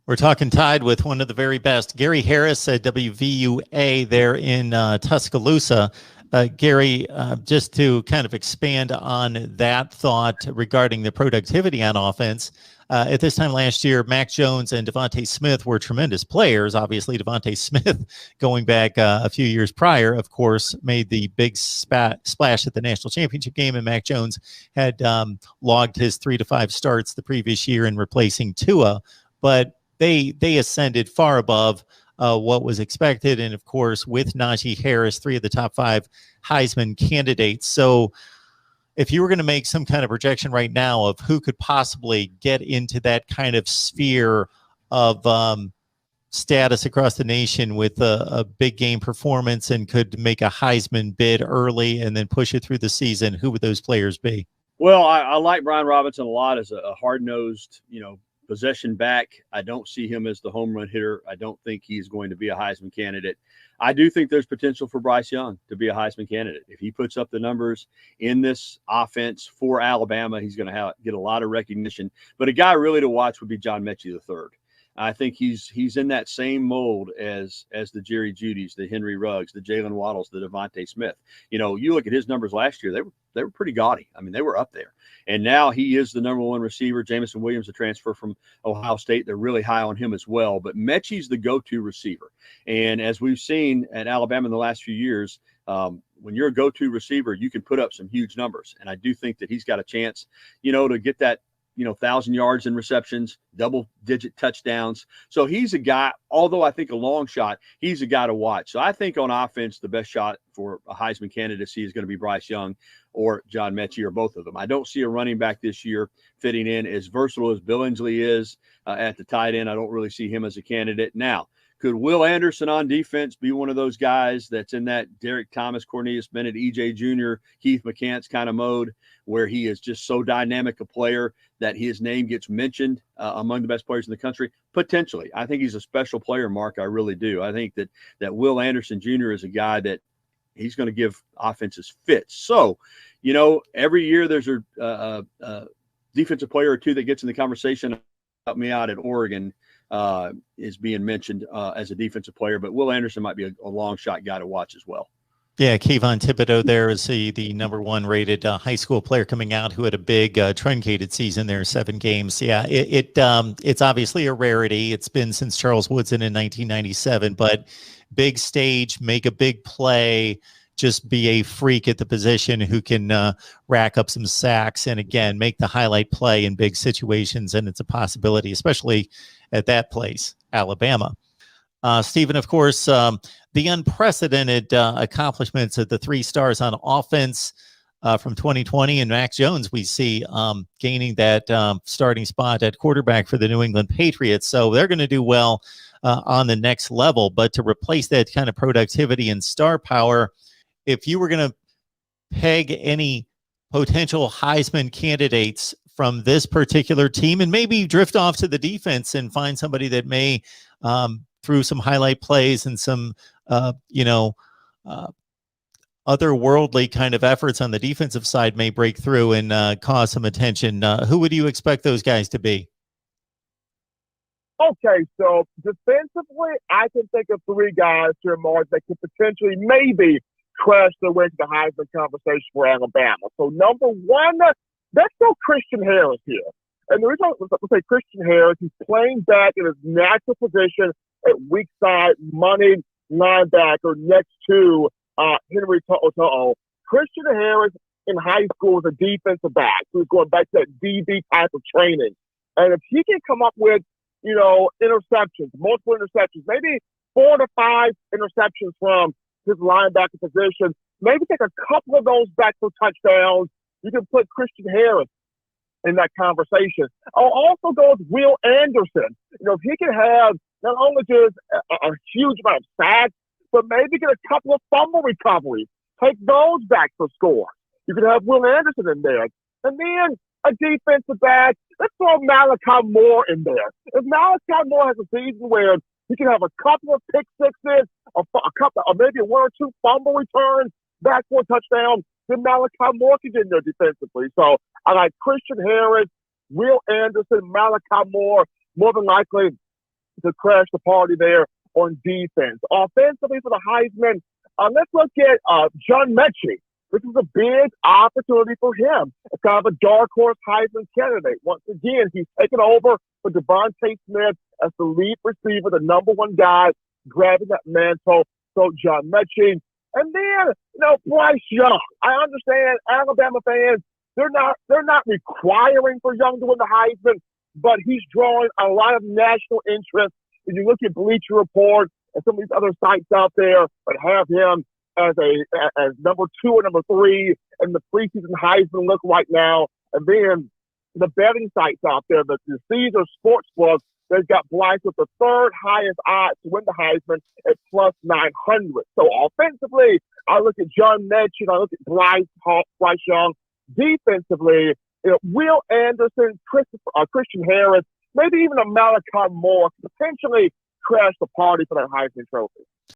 We're talking Tide with one of the very best, Gary Harris at WVUA there in Tuscaloosa. Gary, just to kind of expand on that thought regarding the productivity on offense, at this time last year, Mac Jones and Devontae Smith were tremendous players. Obviously, Devontae Smith, going back a few years prior, of course, made the big splash at the national championship game, and Mac Jones had logged his 3 to 5 starts the previous year in replacing Tua. But they ascended far above what was expected. And, of course, with Najee Harris, 3 of the top 5 Heisman candidates. So if you were going to make some kind of projection right now of who could possibly get into that kind of sphere of status across the nation with a big game performance and could make a Heisman bid early and then push it through the season, who would those players be? Well, I like Brian Robinson a lot as a hard-nosed, possession back. I don't see him as the home run hitter. I don't think he's going to be a Heisman candidate. I do think there's potential for Bryce Young to be a Heisman candidate. If he puts up the numbers in this offense for Alabama, he's going to get a lot of recognition. But a guy really to watch would be John Metchie III. I think he's in that same mold as the Jerry Judys, the Henry Ruggs, the Jalen Waddles, the Devontae Smith. You look at his numbers last year, they were pretty gaudy. I mean, they were up there. And now he is the number 1 receiver. Jamison Williams, a transfer from Ohio State, they're really high on him as well. But Metchie's the go-to receiver. And as we've seen at Alabama in the last few years, when you're a go-to receiver, you can put up some huge numbers. And I do think that he's got a chance, to get that 1,000 yards in receptions, double-digit touchdowns. So he's a guy, although I think a long shot, he's a guy to watch. So I think on offense, the best shot for a Heisman candidacy is going to be Bryce Young or John Metchie or both of them. I don't see a running back this year fitting in as versatile as Bill Inslee is at the tight end. I don't really see him as a candidate. Now, could Will Anderson on defense be one of those guys that's in that Derek Thomas, Cornelius Bennett, EJ Jr., Keith McCants kind of mode where he is just so dynamic a player that his name gets mentioned among the best players in the country? Potentially. I think he's a special player, Mark. I really do. I think that Will Anderson Jr. is a guy that he's going to give offenses fits. So, every year there's a defensive player or two that gets in the conversation. Help me out at Oregon. Is being mentioned as a defensive player, but Will Anderson might be a long shot guy to watch as well. Yeah, Kayvon Thibodeau there is the number 1 rated high school player coming out who had a big truncated season there, 7 games. Yeah, it's obviously a rarity. It's been since Charles Woodson in 1997, but big stage, make a big play, just be a freak at the position who can rack up some sacks and, again, make the highlight play in big situations, and it's a possibility, especially at that place, Alabama. Stephen, of course, the unprecedented accomplishments of the 3 stars on offense from 2020 and Mac Jones, we see gaining that starting spot at quarterback for the New England Patriots. So they're going to do well on the next level. But to replace that kind of productivity and star power, if you were going to peg any potential Heisman candidates from this particular team and maybe drift off to the defense and find somebody that may, through some highlight plays and some, otherworldly kind of efforts on the defensive side may break through and cause some attention, who would you expect those guys to be? Okay, so defensively, I can think of 3 guys here, Mark, that could potentially maybe crash their way to the Heisman conversation for Alabama. So number 1, let's go Christian Harris here. And the reason I say Christian Harris, he's playing back in his natural position at weak side, money linebacker next to Henry To'o. Christian Harris in high school was a defensive back. So he's going back to that DB type of training. And if he can come up with, interceptions, multiple interceptions, maybe 4 to 5 interceptions from his linebacker position, maybe take a couple of those back for touchdowns, you can put Christian Harris in that conversation. I'll also go with Will Anderson. If he can have not only just a huge amount of sacks, but maybe get a couple of fumble recoveries, take those back for score. You could have Will Anderson in there. And then a defensive back, let's throw Malachi Moore in there. If Malachi Moore has a season where he can have a couple of pick sixes, a couple, or maybe 1 or 2 fumble returns, back for a touchdown, then Malachi Moore can get in there defensively. So I like Christian Harris, Will Anderson, Malachi Moore, more than likely to crash the party there on defense. Offensively for the Heisman, let's look at John Metchie. This is a big opportunity for him. It's kind of a dark horse Heisman candidate. Once again, he's taken over for Devontae Smith as the lead receiver, the number one guy grabbing that mantle. So John Metchie. And then, Bryce Young. I understand Alabama fans, they're not requiring for Young to win the Heisman, but he's drawing a lot of national interest. If you look at Bleacher Report and some of these other sites out there that have him as number 2 or number 3 in the preseason Heisman look right now, and then the betting sites out there, the Caesar Sportsbook, they've got Bryce with the 3rd highest odds to win the Heisman at plus 900. So offensively, I look at John Metchie, I look at Bryce Young. Defensively, Will Anderson, Christian Harris, maybe even a Malachi Moore potentially crash the party for that Heisman Trophy.